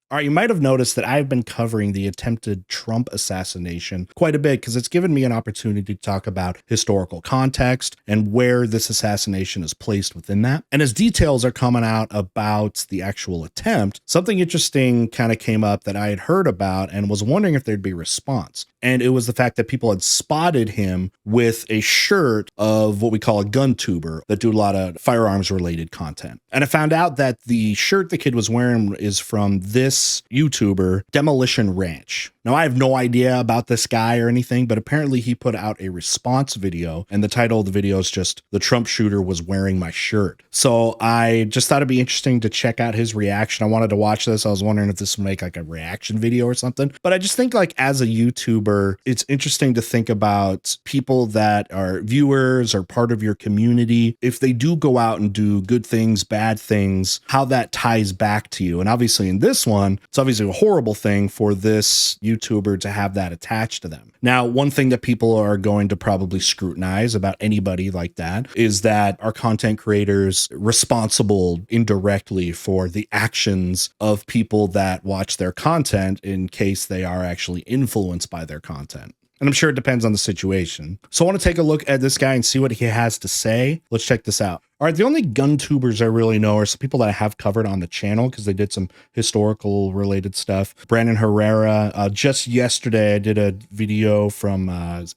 All right, you might have noticed that I've been covering the attempted Trump assassination quite a bit because it's given me an opportunity to talk about historical context and where this assassination is placed within that. And as details are coming out about the actual attempt, something interesting kind of came up that I had heard about and was wondering if there'd be a response. And it was the fact that people had spotted him with a shirt of what we call a gun tuber that do a lot of firearms related content. And I found out that the shirt the kid was wearing is from this YouTuber, Demolition Ranch. Now, I have no idea about this guy or anything, but apparently he put out a response video, and the title of the video is just, "The Trump Shooter Was Wearing My Shirt." So I just thought it'd be interesting to check out his reaction. I wanted to watch this. I was wondering if this would make like a reaction video or something. But I just think like as a YouTuber, it's interesting to think about people that are viewers or part of your community. If they do go out and do good things, bad things, how that ties back to you. And obviously in this one, it's obviously a horrible thing for this YouTuber to have that attached to them. Now, one thing that people are going to probably scrutinize about anybody like that is that are content creators responsible indirectly for the actions of people that watch their content in case they are actually influenced by their content? And I'm sure it depends on the situation. So I want to take a look at this guy and see what he has to say. Let's check this out. All right, the only gun tubers I really know are some people that I have covered on the channel because they did some historical related stuff. Brandon Herrera. Just yesterday, I did a video from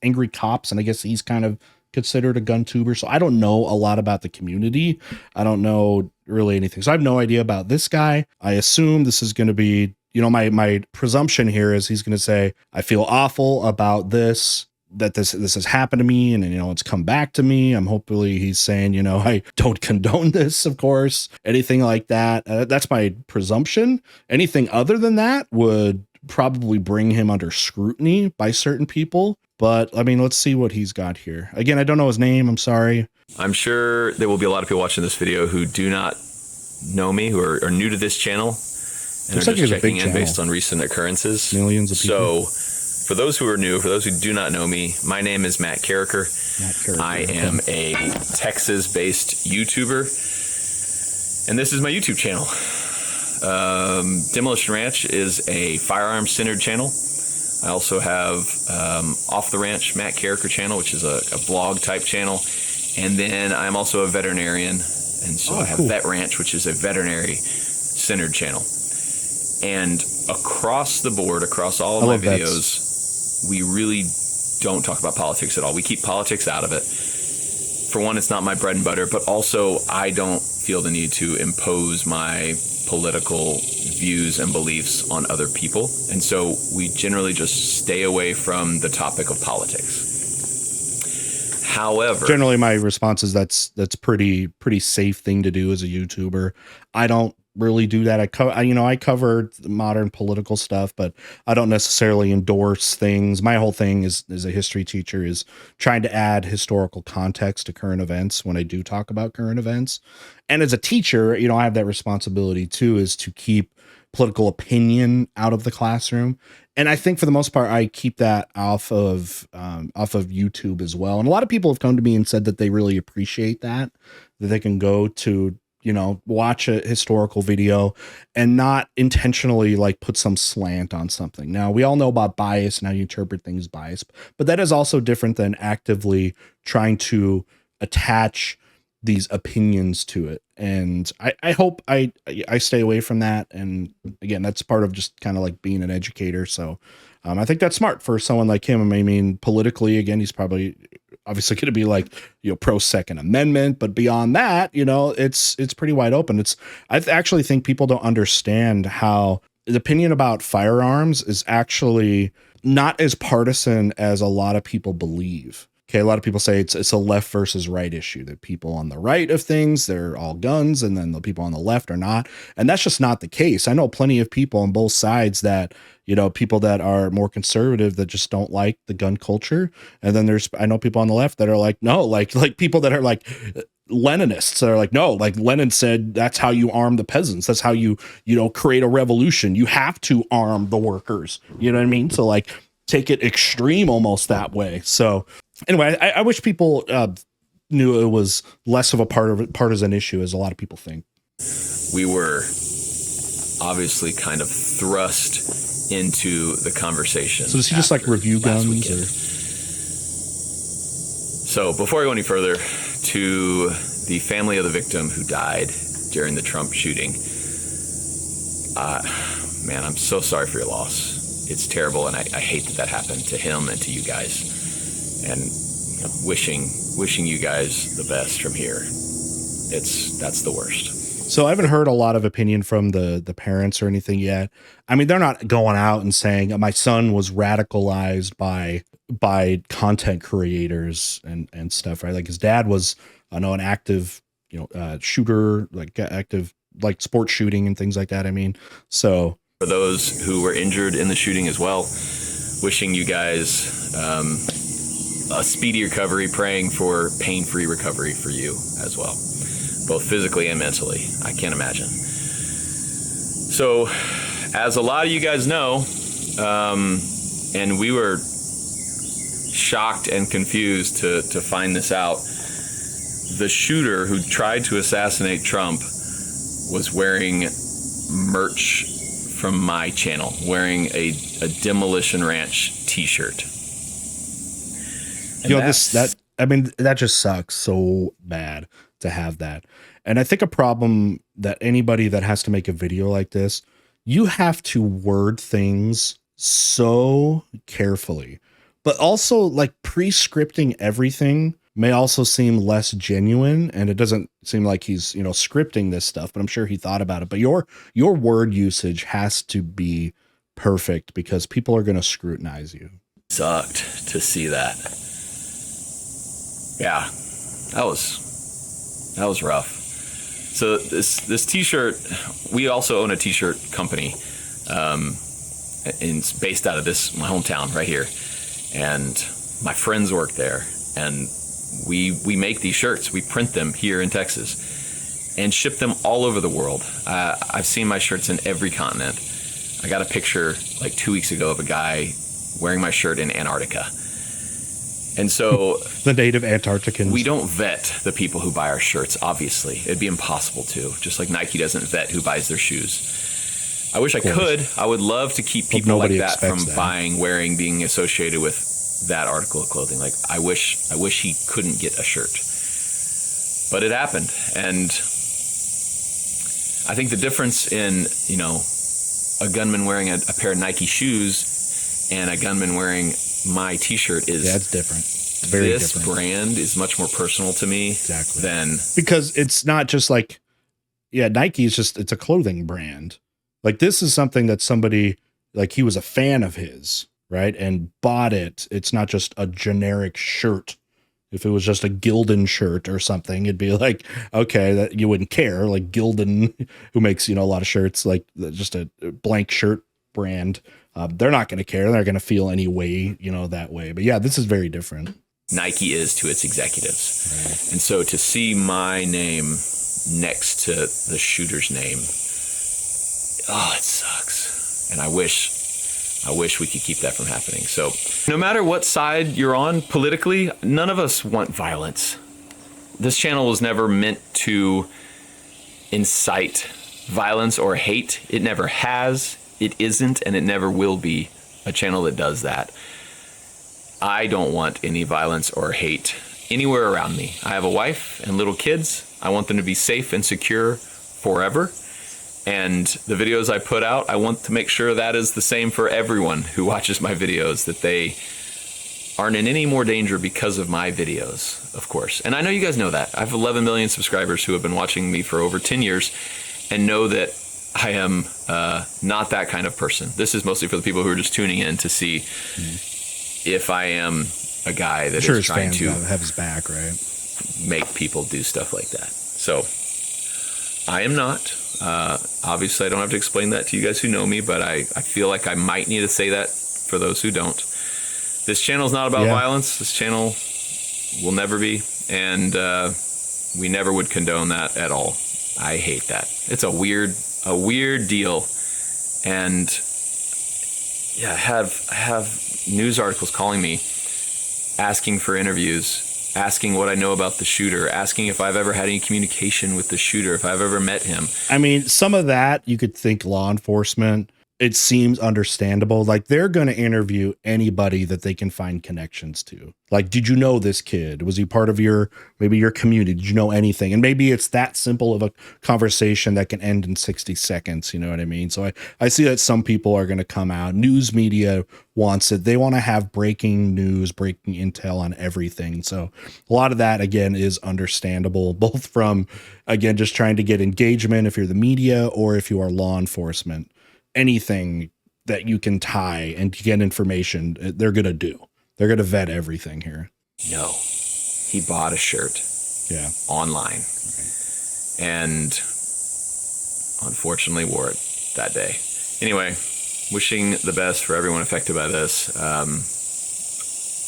Angry Cops, and I guess he's kind of considered a gun tuber. So I don't know a lot about the community. I don't know really anything. So I have no idea about this guy. I assume this is going to be, you know, my presumption here is he's going to say, I feel awful about this, that this has happened to me, and, you know, it's come back to me. I'm hopefully he's saying, you know, I don't condone this, of course, anything like that. That's my presumption. Anything other than that would probably bring him under scrutiny by certain people. But I mean, let's see what he's got here. Again, I don't know his name. I'm sorry. I'm sure there will be a lot of people watching this video who do not know me, who are new to this channel, and are just checking in based on recent occurrences. Millions of people. So for those who are new, for those who do not know me, my name is Matt Carricker. I am a Texas-based YouTuber, and this is my YouTube channel. Demolition Ranch is a firearms-centered channel. I also have Off the Ranch Matt Carricker channel, which is a blog type channel. And then I'm also a veterinarian. And so I have Vet Ranch, which is a veterinary centered channel. And across the board, across all of my videos, we really don't talk about politics at all. We keep politics out of it. For one, it's not my bread and butter, but also I don't feel the need to impose my political views and beliefs on other people. And so we generally just stay away from the topic of politics. However, generally my response is that's pretty safe thing to do as a YouTuber. I don't really do that. I cover modern political stuff, but I don't necessarily endorse things. My whole thing is, as a history teacher, is trying to add historical context to current events when I do talk about current events. And as a teacher, you know, I have that responsibility too, is to keep political opinion out of the classroom. And I think for the most part, I keep that off of YouTube as well. And a lot of people have come to me and said that they really appreciate that they can go to, you know, watch a historical video and not intentionally like put some slant on something. Now, we all know about bias and how you interpret things biased, but that is also different than actively trying to attach these opinions to it. And I hope I stay away from that. And again, that's part of just kind of like being an educator. So I think that's smart for someone like him. I mean, politically, again, he's probably obviously going to be like, you know, pro Second Amendment, but beyond that, you know, it's pretty wide open. I actually think people don't understand how the opinion about firearms is actually not as partisan as a lot of people believe. Okay, a lot of people say it's a left versus right issue, that people on the right of things, they're all guns, and then the people on the left are not. And that's just not the case. I know plenty of people on both sides that, you know, people that are more conservative that just don't like the gun culture. And then I know people on the left that are like, no, like people that are like Leninists that are like, no, like Lenin said, that's how you arm the peasants. That's how you know, create a revolution. You have to arm the workers. You know what I mean? So like take it extreme almost that way. So anyway, I wish people knew it was less of a partisan issue as a lot of people think. We were obviously kind of thrust into the conversation. So does he just like review guns? Or? So before I go any further, to the family of the victim who died during the Trump shooting, man, I'm so sorry for your loss. It's terrible, and I hate that happened to him and to you guys. And wishing you guys the best from here. That's the worst. So I haven't heard a lot of opinion from the parents or anything yet. I mean, they're not going out and saying my son was radicalized by content creators and stuff, right? Like his dad was, I know, an active, shooter, like active, like sports shooting and things like that. I mean, so for those who were injured in the shooting as well, wishing you guys a speedy recovery, praying for pain-free recovery for you as well, both physically and mentally. I can't imagine. So, as a lot of you guys know, and we were shocked and confused to find this out, the shooter who tried to assassinate Trump was wearing merch from my channel, wearing a Demolition Ranch t-shirt. That just sucks so bad to have that. And I think a problem that anybody that has to make a video like this, you have to word things so carefully, but also like pre-scripting everything may also seem less genuine. And it doesn't seem like he's, scripting this stuff, but I'm sure he thought about it. But your word usage has to be perfect because people are going to scrutinize you. Sucked to see that. Yeah, that was rough. So this t-shirt, we also own a t-shirt company, and it's based out of my hometown right here. And my friends work there, and we make these shirts. We print them here in Texas and ship them all over the world. I've seen my shirts in every continent. I got a picture like 2 weeks ago of a guy wearing my shirt in Antarctica. And so the native Antarcticans. We don't vet the people who buy our shirts, obviously. It'd be impossible to, just like Nike doesn't vet who buys their shoes. I wish I could. I would love to keep people like that from buying, wearing, being associated with that article of clothing. Like I wish he couldn't get a shirt. But it happened. And I think the difference in, a gunman wearing a pair of Nike shoes and a gunman wearing my t-shirt is it's different. Very this different. Brand is much more personal to me than because it's not just like Nike is just, it's a clothing brand. Like this is something that somebody like he was a fan of his, right, and bought it. It's not just a generic shirt. If it was just a Gildan shirt or something, it'd be like, okay, that you wouldn't care. Like Gildan, who makes, a lot of shirts, like just a blank shirt brand. They're not going to care. They're going to feel any way, that way. But yeah, this is very different. Nike is to its executives. Right. And so to see my name next to the shooter's name, it sucks. And I wish we could keep that from happening. So no matter what side you're on politically, none of us want violence. This channel was never meant to incite violence or hate. It never has. It isn't, and it never will be a channel that does that. I don't want any violence or hate anywhere around me. I have a wife and little kids. I want them to be safe and secure forever. And the videos I put out, I want to make sure that is the same for everyone who watches my videos, that they aren't in any more danger because of my videos, of course. And I know you guys know that. I have 11 million subscribers who have been watching me for over 10 years and know that I am not that kind of person. This is mostly for the people who are just tuning in to see if I am a guy that is trying to have his back, right? Make people do stuff like that. So I am not. Obviously, I don't have to explain that to you guys who know me, but I feel like I might need to say that for those who don't. This channel is not about violence. This channel will never be, and we never would condone that at all. I hate that. It's a weird deal, and I have news articles calling me, asking for interviews, asking what I know about the shooter, asking if I've ever had any communication with the shooter, if I've ever met him. I mean, some of that you could think law enforcement, it seems understandable. Like they're going to interview anybody that they can find connections to. Like, did you know this kid? Was he part of maybe your community? Did you know anything? And maybe it's that simple of a conversation that can end in 60 seconds. You know what I mean? So I see that some people are going to come out. News media wants it. They want to have breaking news, breaking intel on everything. So a lot of that, again, is understandable, both from, again, just trying to get engagement if you're the media or if you are law enforcement. Anything that you can tie and get information, they're going to do. They're going to vet everything here. No, he bought a shirt online and unfortunately wore it that day. Anyway, wishing the best for everyone affected by this.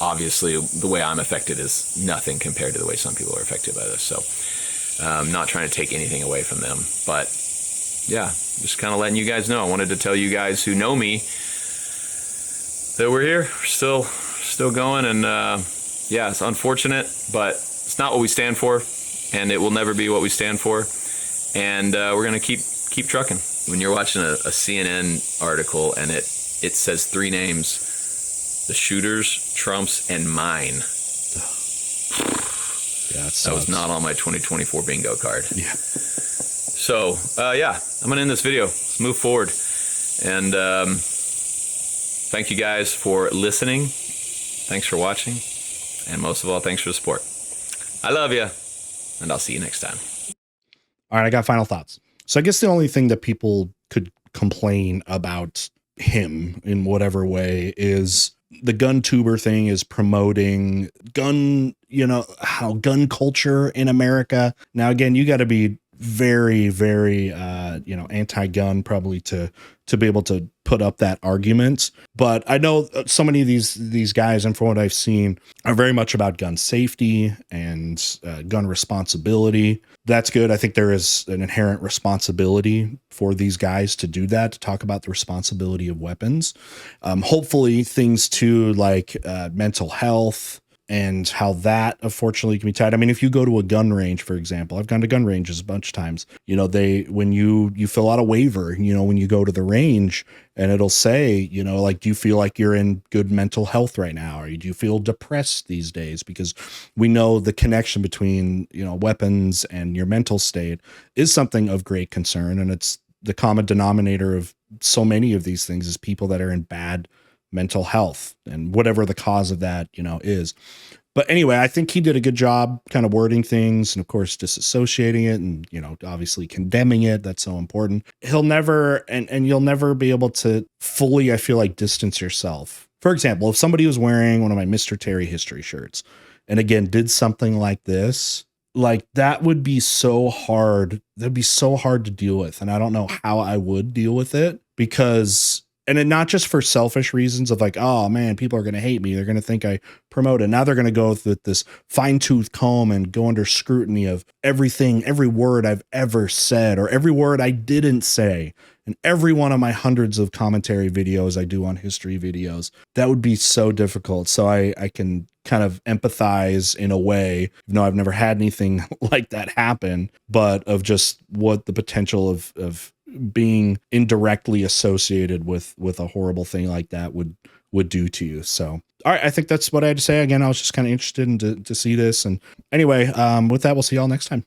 Obviously, the way I'm affected is nothing compared to the way some people are affected by this. So I'm not trying to take anything away from them, but yeah, just kind of letting you guys know. I wanted to tell you guys who know me that we're here, we're still going, and yeah, it's unfortunate, but it's not what we stand for, and it will never be what we stand for, and we're gonna keep trucking. When you're watching a CNN article and it says 3 names: the shooters, Trump's, and mine. Yeah, that was not on my 2024 bingo card. Yeah. So, yeah, I'm going to end this video. Let's move forward. And thank you guys for listening. Thanks for watching. And most of all, thanks for the support. I love you. And I'll see you next time. All right, I got final thoughts. So I guess the only thing that people could complain about him in whatever way is the gun tuber thing is promoting gun, gun culture in America. Now, again, you got to be very, very, anti-gun probably to be able to put up that argument. But I know so many of these guys, and from what I've seen, are very much about gun safety and gun responsibility. That's good. I think there is an inherent responsibility for these guys to do that, to talk about the responsibility of weapons. Hopefully things too, like mental health, and how that unfortunately can be tied. I mean, if you go to a gun range, for example, I've gone to gun ranges a bunch of times, when you fill out a waiver, when you go to the range, and it'll say, like, do you feel like you're in good mental health right now? Or do you feel depressed these days? Because we know the connection between, weapons and your mental state is something of great concern. And it's the common denominator of so many of these things is people that are in bad mental health, and whatever the cause of that, is. But anyway, I think he did a good job kind of wording things, and of course disassociating it, and obviously condemning it. That's so important. He'll never, and you'll never be able to fully, I feel like, distance yourself. For example, if somebody was wearing one of my Mr. Terry history shirts and again did something like this, like that would be so hard. That'd be so hard to deal with. And I don't know how I would deal with it, because not just for selfish reasons of like, oh man, people are going to hate me. They're going to think I promote it. Now they're going to go with this fine tooth comb and go under scrutiny of everything, every word I've ever said, or every word I didn't say. And every one of my hundreds of commentary videos I do on history videos, that would be so difficult. So I can kind of empathize in a way, even though I've never had anything like that happen, but of just what the potential of being indirectly associated with a horrible thing like that would do to you. So, all right, I think that's what I had to say. Again, I was just kind of interested to see this. And anyway, with that, we'll see y'all next time.